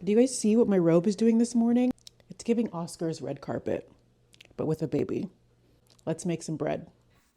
Do you guys see what my robe is doing this morning? It's giving Oscar's red carpet, but with a baby. Let's make some bread.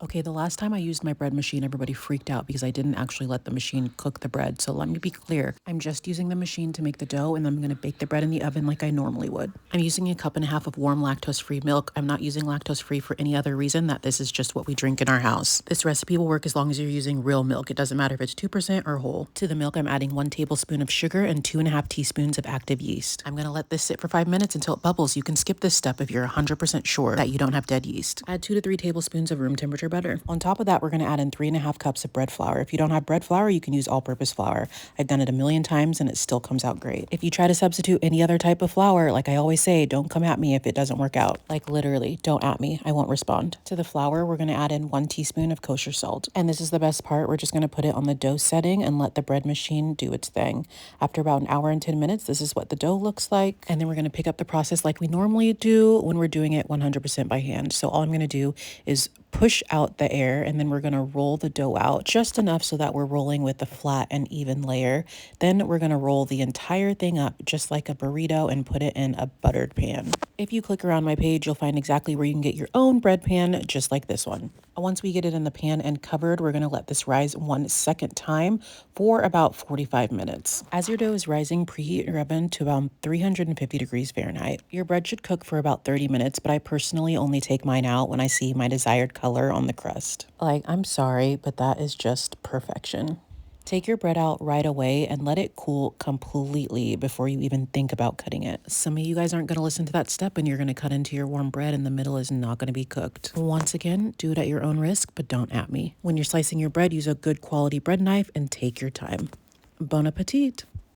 Okay, the last time I used my bread machine, everybody freaked out because I didn't actually let the machine cook the bread. So let me be clear. I'm just using the machine to make the dough, and then I'm going to bake the bread in the oven like I normally would. I'm using 1.5 cups of warm lactose-free milk. I'm not using lactose-free for any other reason that this is just what we drink in our house. This recipe will work as long as you're using real milk. It doesn't matter if it's 2% or whole. To the milk, I'm adding 1 tablespoon of sugar and 2.5 teaspoons of active yeast. I'm going to let this sit for 5 minutes until it bubbles. You can skip this step if you're 100% sure that you don't have dead yeast. Add 2 to 3 tablespoons of room temperature butter. On top of that, we're going to add in 3.5 cups of bread flour. If you don't have bread flour, you can use all-purpose flour. I've done it a million times and it still comes out great. If you try to substitute any other type of flour, like I always say, don't come at me if it doesn't work out. Like literally, don't at me. I won't respond. To the flour, we're going to add in 1 teaspoon of kosher salt. And this is the best part. We're just going to put it on the dough setting and let the bread machine do its thing. After about 1 hour and 10 minutes, this is what the dough looks like. And then we're going to pick up the process like we normally do when we're doing it 100% by hand. So all I'm going to do is push out the air, and then we're going to roll the dough out just enough so that we're rolling with a flat and even layer. Then we're going to roll the entire thing up just like a burrito and put it in a buttered pan. If you click around my page, you'll find exactly where you can get your own bread pan just like this one. Once we get it in the pan and covered, we're going to let this rise 1 second time for about 45 minutes. As your dough is rising, preheat your oven to about 350 degrees Fahrenheit. Your bread should cook for about 30 minutes, but I personally only take mine out when I see my desired color on the crust. Like, I'm sorry, but that is just perfection. Take your bread out right away and let it cool completely before you even think about cutting it. Some of you guys aren't going to listen to that step and you're going to cut into your warm bread and the middle is not going to be cooked. Once again, do it at your own risk, but don't at me. When you're slicing your bread, use a good quality bread knife and take your time. Bon appetit!